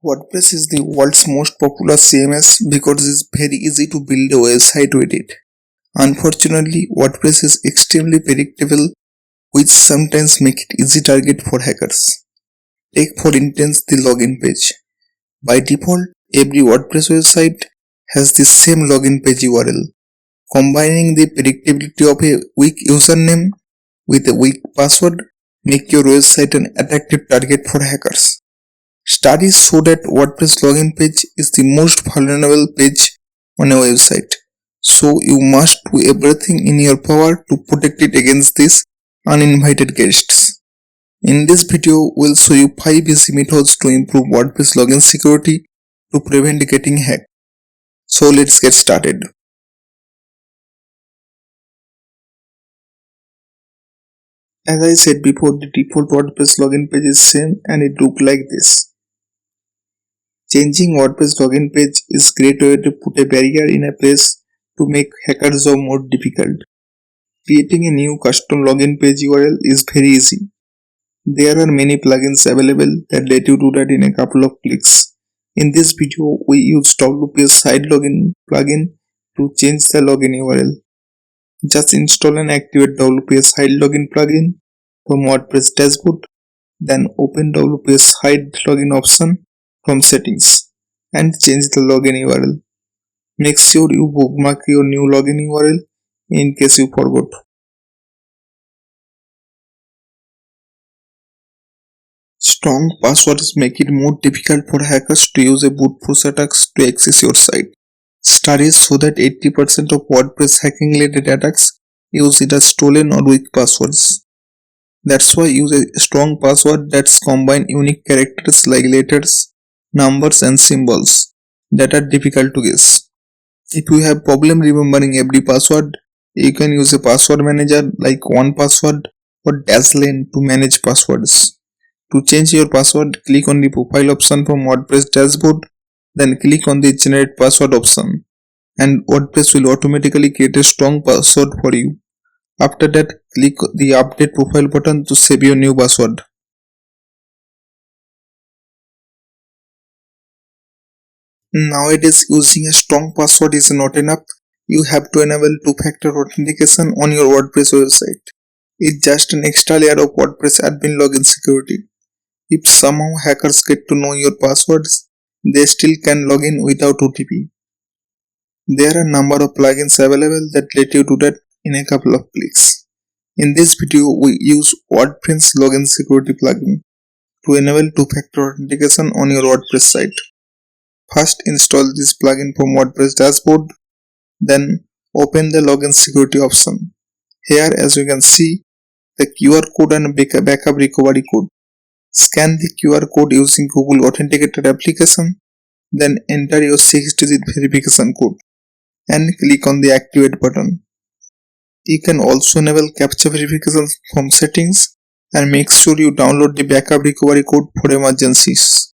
WordPress is the world's most popular CMS because it's very easy to build a website with it. Unfortunately, WordPress is extremely predictable, which sometimes make it easy target for hackers. Take for instance the login page. By default, every WordPress website has the same login page URL. Combining the predictability of a weak username with a weak password make your website an attractive target for hackers. Studies show that WordPress login page is the most vulnerable page on a website, so you must do everything in your power to protect it against these uninvited guests. In this video, we'll show you 5 easy methods to improve WordPress login security to prevent getting hacked. So let's get started. As I said before, the default WordPress login page is same and it looks like this. Changing WordPress login page is great way to put a barrier in a place to make hackers' job more difficult. Creating a new custom login page URL is very easy. There are many plugins available that let you do that in a couple of clicks. In this video, we use WPS site login plugin to change the login URL. Just install and activate WPS site login plugin from WordPress dashboard, then open WPS site login option from settings and change the login URL. Make sure you bookmark your new login URL in case you forgot. Strong passwords make it more difficult for hackers to use a brute force attacks to access your site. Studies show that 80% of WordPress hacking related attacks use either stolen or weak passwords. That's why use a strong password that's combine unique characters like letters, numbers and symbols that are difficult to guess. If you have problem remembering every password, you can use a password manager like 1Password or Dashlane to manage passwords. To change your password, click on the profile option from WordPress dashboard, then click on the generate password option and WordPress will automatically create a strong password for you. After that, click the update profile button to save your new password. Nowadays, using a strong password is not enough. You have to enable two-factor authentication on your WordPress website. It's just an extra layer of WordPress admin login security. If somehow hackers get to know your passwords, they still can log in without OTP. There are a number of plugins available that let you do that in a couple of clicks. In this video, we use WordPress login security plugin to enable two-factor authentication on your WordPress site. First, install this plugin from WordPress dashboard, then open the login security option. Here, as you can see, the QR code and backup recovery code. Scan the QR code using Google Authenticated application, then enter your 6-digit verification code and click on the activate button. You can also enable captcha verification from settings and make sure you download the backup recovery code for emergencies.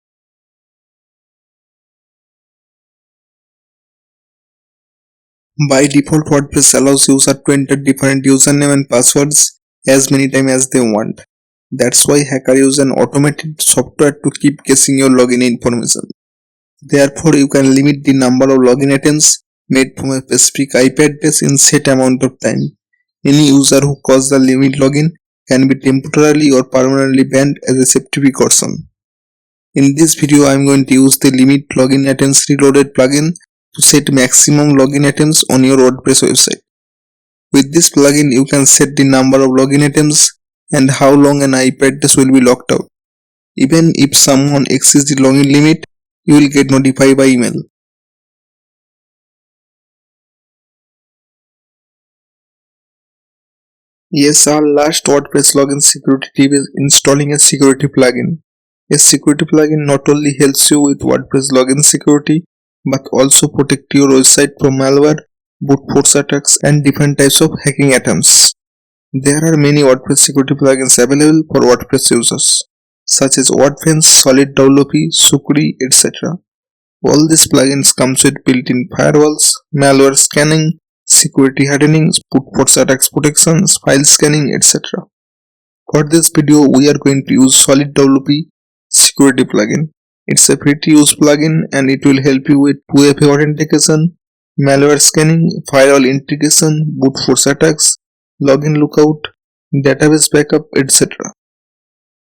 By default, WordPress allows users to enter different username and passwords as many times as they want. That's why hackers use an automated software to keep guessing your login information. Therefore, you can limit the number of login attempts made from a specific IP address in set amount of time. Any user who crosses the limit login can be temporarily or permanently banned as a safety precaution. In this video, I am going to use the limit login attempts reloaded plugin to set maximum login attempts on your WordPress website. With this plugin, you can set the number of login attempts and how long an IP address will be locked out. Even if someone exceeds the login limit, you will get notified by email. Yes, our last WordPress login security tip is installing a security plugin. A security plugin not only helps you with WordPress login security, but also protect your website from malware, brute force attacks and different types of hacking attempts. There are many WordPress security plugins available for WordPress users, such as WordFence, Solid WP, Sukri, etc. All these plugins comes with built-in firewalls, malware scanning, security hardening, brute force attacks protections, file scanning, etc. For this video, we are going to use Solid WP security plugin. It's a free to use plugin and it will help you with 2FA authentication, malware scanning, firewall integration, brute force attacks, login lookout, database backup, etc.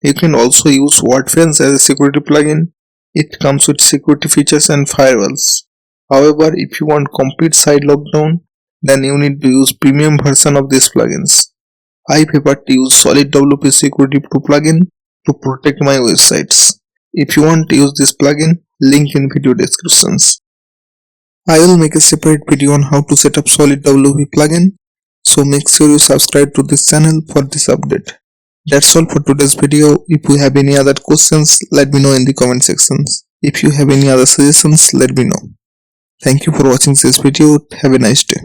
You can also use WordPress as a security plugin. It comes with security features and firewalls. However, if you want complete site lockdown, then you need to use premium version of these plugins. I prefer to use Solid WP Security Pro plugin to protect my websites. If you want to use this plugin, link in video descriptions. I will make a separate video on how to set up Solid WP plugin, so make sure you subscribe to this channel for this update. That's all for today's video. If you have any other questions, let me know in the comment sections. If you have any other suggestions, let me know. Thank you for watching this video. Have a nice day.